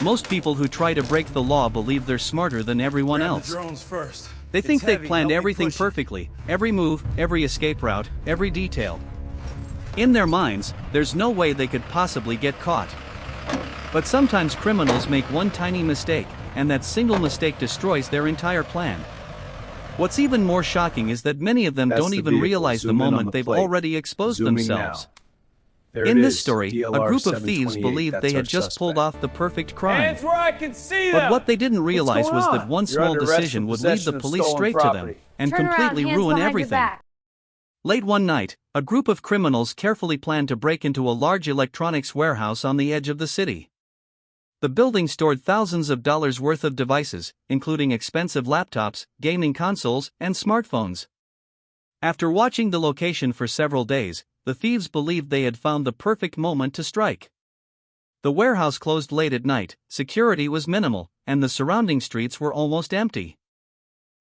Most people who try to break the law believe they're smarter than everyone else. They think they've planned everything perfectly, every move, every escape route, every detail. In their minds, there's no way they could possibly get caught. But sometimes criminals make one tiny mistake, and that single mistake destroys their entire plan. What's even more shocking is that many of them don't even realize the moment they've already exposed themselves. In this story, a group of thieves believed they had just pulled off the perfect crime. But what they didn't realize was that one small decision would lead the police straight to them and completely ruin everything. Late one night, a group of criminals carefully planned to break into a large electronics warehouse on the edge of the city. The building stored thousands of dollars worth of devices, including expensive laptops, gaming consoles, and smartphones. After watching the location for several days, the thieves believed they had found the perfect moment to strike. The warehouse closed late at night, security was minimal, and the surrounding streets were almost empty.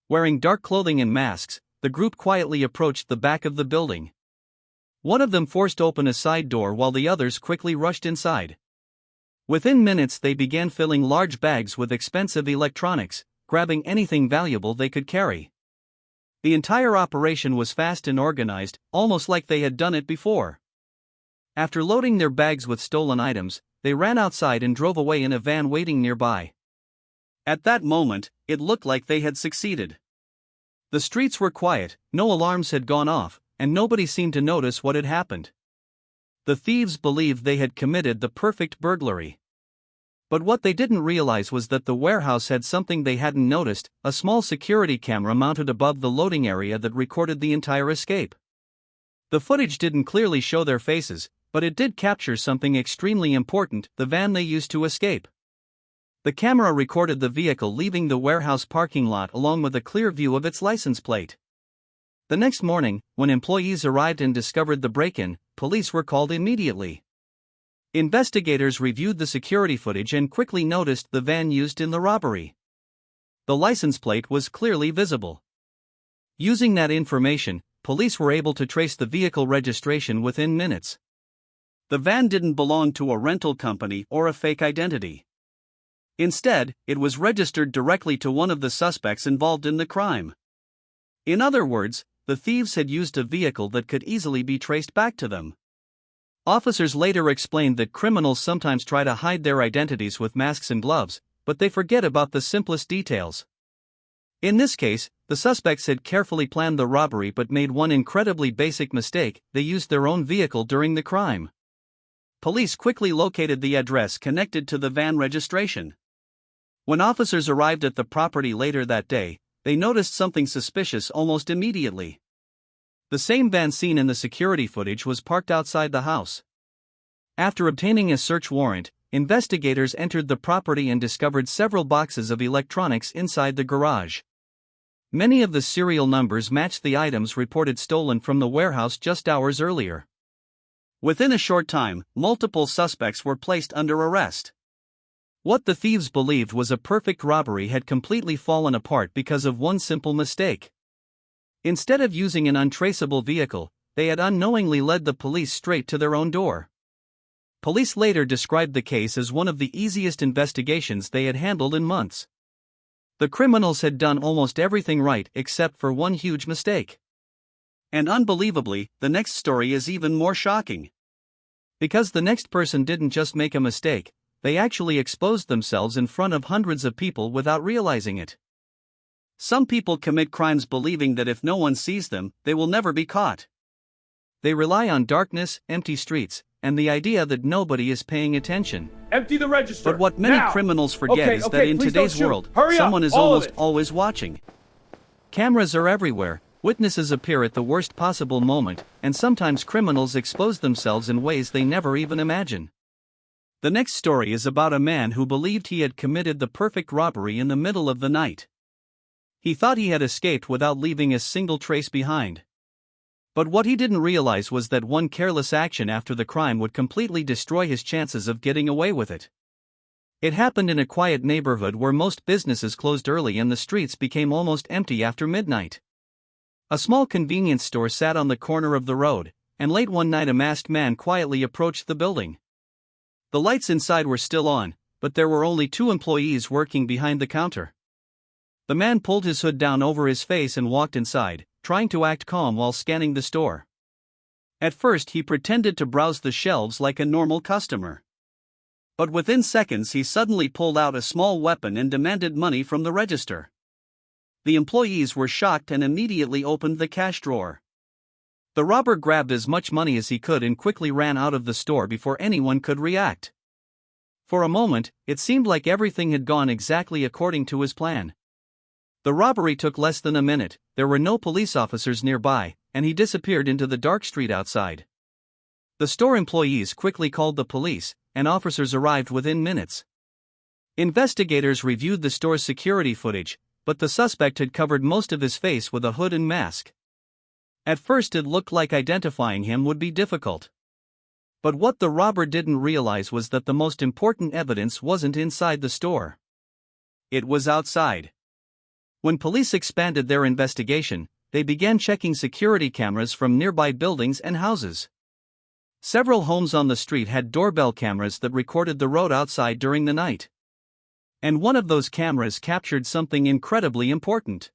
Wearing dark clothing and masks, the group quietly approached the back of the building. One of them forced open a side door while the others quickly rushed inside. Within minutes they began filling large bags with expensive electronics, grabbing anything valuable they could carry. The entire operation was fast and organized, almost like they had done it before. After loading their bags with stolen items, they ran outside and drove away in a van waiting nearby. At that moment, it looked like they had succeeded. The streets were quiet, no alarms had gone off, and nobody seemed to notice what had happened. The thieves believed they had committed the perfect burglary. But what they didn't realize was that the warehouse had something they hadn't noticed, a small security camera mounted above the loading area that recorded the entire escape. The footage didn't clearly show their faces, but it did capture something extremely important: the van they used to escape. The camera recorded the vehicle leaving the warehouse parking lot along with a clear view of its license plate. The next morning, when employees arrived and discovered the break-in, police were called immediately. Investigators reviewed the security footage and quickly noticed the van used in the robbery. The license plate was clearly visible. Using that information, police were able to trace the vehicle registration within minutes. The van didn't belong to a rental company or a fake identity. Instead, it was registered directly to one of the suspects involved in the crime. In other words, the thieves had used a vehicle that could easily be traced back to them. Officers later explained that criminals sometimes try to hide their identities with masks and gloves, but they forget about the simplest details. In this case, the suspects had carefully planned the robbery but made one incredibly basic mistake: they used their own vehicle during the crime. Police quickly located the address connected to the van registration. When officers arrived at the property later that day, they noticed something suspicious almost immediately. The same van seen in the security footage was parked outside the house. After obtaining a search warrant, investigators entered the property and discovered several boxes of electronics inside the garage. Many of the serial numbers matched the items reported stolen from the warehouse just hours earlier. Within a short time, multiple suspects were placed under arrest. What the thieves believed was a perfect robbery had completely fallen apart because of one simple mistake. Instead of using an untraceable vehicle, they had unknowingly led the police straight to their own door. Police later described the case as one of the easiest investigations they had handled in months. The criminals had done almost everything right except for one huge mistake. And unbelievably, the next story is even more shocking. Because the next person didn't just make a mistake, they actually exposed themselves in front of hundreds of people without realizing it. Some people commit crimes believing that if no one sees them, they will never be caught. They rely on darkness, empty streets, and the idea that nobody is paying attention. Empty the register. But what many criminals forget is that in today's world, someone is almost always watching. Cameras are everywhere, witnesses appear at the worst possible moment, and sometimes criminals expose themselves in ways they never even imagine. The next story is about a man who believed he had committed the perfect robbery in the middle of the night. He thought he had escaped without leaving a single trace behind. But what he didn't realize was that one careless action after the crime would completely destroy his chances of getting away with it. It happened in a quiet neighborhood where most businesses closed early and the streets became almost empty after midnight. A small convenience store sat on the corner of the road, and late one night a masked man quietly approached the building. The lights inside were still on, but there were only 2 employees working behind the counter. The man pulled his hood down over his face and walked inside, trying to act calm while scanning the store. At first he pretended to browse the shelves like a normal customer. But within seconds he suddenly pulled out a small weapon and demanded money from the register. The employees were shocked and immediately opened the cash drawer. The robber grabbed as much money as he could and quickly ran out of the store before anyone could react. For a moment, it seemed like everything had gone exactly according to his plan. The robbery took less than a minute, there were no police officers nearby, and he disappeared into the dark street outside. The store employees quickly called the police, and officers arrived within minutes. Investigators reviewed the store's security footage, but the suspect had covered most of his face with a hood and mask. At first it looked like identifying him would be difficult. But what the robber didn't realize was that the most important evidence wasn't inside the store. It was outside. When police expanded their investigation, they began checking security cameras from nearby buildings and houses. Several homes on the street had doorbell cameras that recorded the road outside during the night. And one of those cameras captured something incredibly important.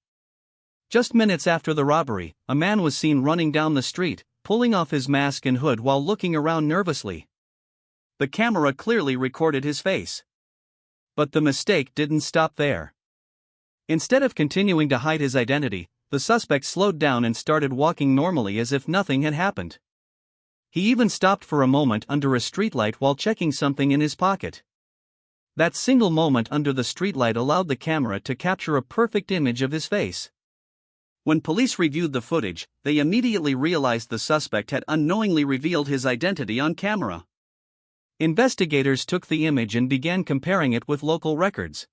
Just minutes after the robbery, a man was seen running down the street, pulling off his mask and hood while looking around nervously. The camera clearly recorded his face. But the mistake didn't stop there. Instead of continuing to hide his identity, the suspect slowed down and started walking normally as if nothing had happened. He even stopped for a moment under a streetlight while checking something in his pocket. That single moment under the streetlight allowed the camera to capture a perfect image of his face. When police reviewed the footage, they immediately realized the suspect had unknowingly revealed his identity on camera. Investigators took the image and began comparing it with local records.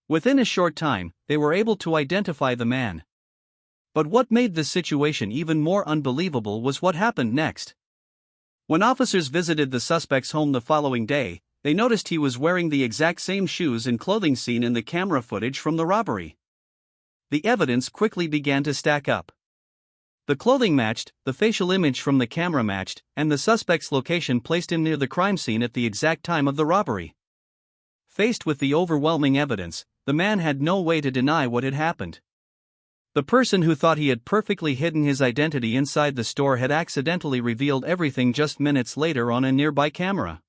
Within a short time, they were able to identify the man. But what made the situation even more unbelievable was what happened next. When officers visited the suspect's home the following day, they noticed he was wearing the exact same shoes and clothing seen in the camera footage from the robbery. The evidence quickly began to stack up. The clothing matched, the facial image from the camera matched, and the suspect's location placed him near the crime scene at the exact time of the robbery. Faced with the overwhelming evidence, the man had no way to deny what had happened. The person who thought he had perfectly hidden his identity inside the store had accidentally revealed everything just minutes later on a nearby camera.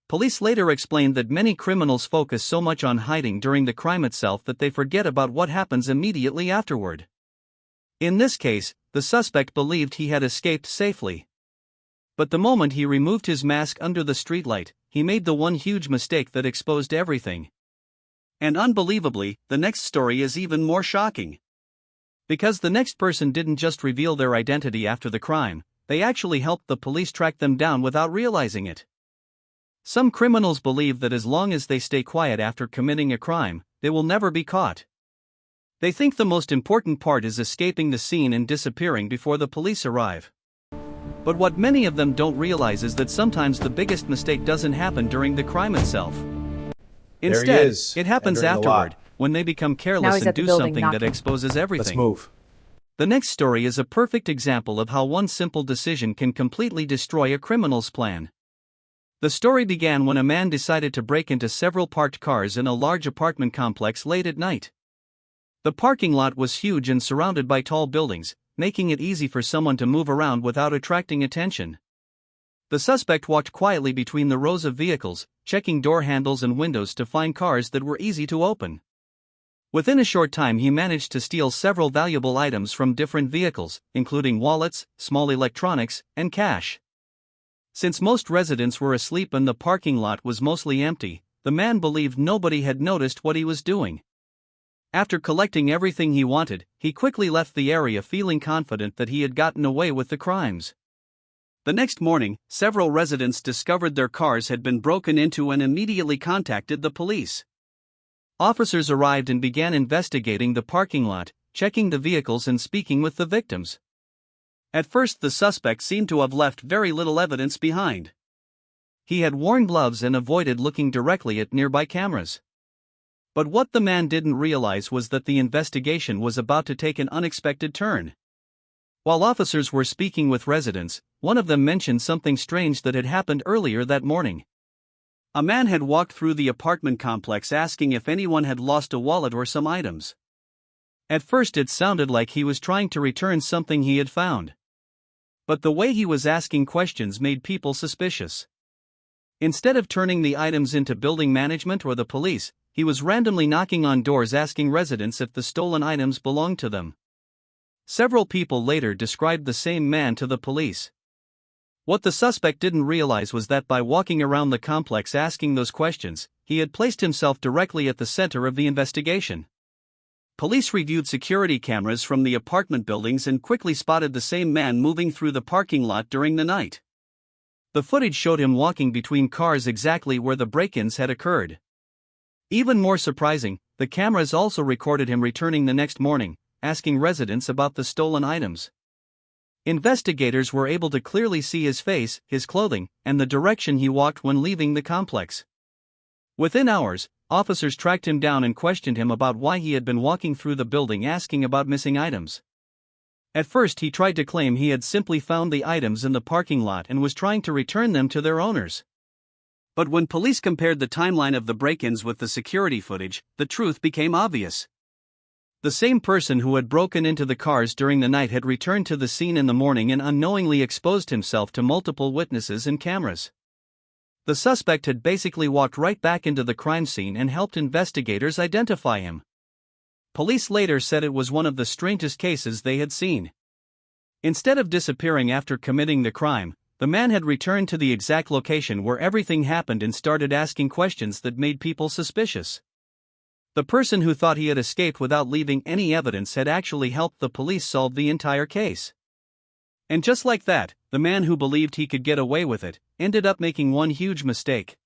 Police later explained that many criminals focus so much on hiding during the crime itself that they forget about what happens immediately afterward. In this case, the suspect believed he had escaped safely. But the moment he removed his mask under the streetlight, he made the one huge mistake that exposed everything. And unbelievably, the next story is even more shocking. Because the next person didn't just reveal their identity after the crime, they actually helped the police track them down without realizing it. Some criminals believe that as long as they stay quiet after committing a crime, they will never be caught. They think the most important part is escaping the scene and disappearing before the police arrive. But what many of them don't realize is that sometimes the biggest mistake doesn't happen during the crime itself. Instead, it happens afterward, when they become careless and do something that exposes everything. Let's move. The next story is a perfect example of how one simple decision can completely destroy a criminal's plan. The story began when a man decided to break into several parked cars in a large apartment complex late at night. The parking lot was huge and surrounded by tall buildings, making it easy for someone to move around without attracting attention. The suspect walked quietly between the rows of vehicles, checking door handles and windows to find cars that were easy to open. Within a short time he managed to steal several valuable items from different vehicles, including wallets, small electronics, and cash. Since most residents were asleep and the parking lot was mostly empty, the man believed nobody had noticed what he was doing. After collecting everything he wanted, he quickly left the area feeling confident that he had gotten away with the crimes. The next morning, several residents discovered their cars had been broken into and immediately contacted the police. Officers arrived and began investigating the parking lot, checking the vehicles and speaking with the victims. At first the suspect seemed to have left very little evidence behind. He had worn gloves and avoided looking directly at nearby cameras. But what the man didn't realize was that the investigation was about to take an unexpected turn. While officers were speaking with residents, one of them mentioned something strange that had happened earlier that morning. A man had walked through the apartment complex asking if anyone had lost a wallet or some items. At first it sounded like he was trying to return something he had found. But the way he was asking questions made people suspicious. Instead of turning the items into building management or the police, he was randomly knocking on doors asking residents if the stolen items belonged to them. Several people later described the same man to the police. What the suspect didn't realize was that by walking around the complex asking those questions, he had placed himself directly at the center of the investigation. Police reviewed security cameras from the apartment buildings and quickly spotted the same man moving through the parking lot during the night. The footage showed him walking between cars exactly where the break-ins had occurred. Even more surprising, the cameras also recorded him returning the next morning, asking residents about the stolen items. Investigators were able to clearly see his face, his clothing, and the direction he walked when leaving the complex. Within hours, officers tracked him down and questioned him about why he had been walking through the building asking about missing items. At first he tried to claim he had simply found the items in the parking lot and was trying to return them to their owners. But when police compared the timeline of the break-ins with the security footage, the truth became obvious. The same person who had broken into the cars during the night had returned to the scene in the morning and unknowingly exposed himself to multiple witnesses and cameras. The suspect had basically walked right back into the crime scene and helped investigators identify him. Police later said it was one of the strangest cases they had seen. Instead of disappearing after committing the crime, the man had returned to the exact location where everything happened and started asking questions that made people suspicious. The person who thought he had escaped without leaving any evidence had actually helped the police solve the entire case. And just like that, the man who believed he could get away with it ended up making one huge mistake.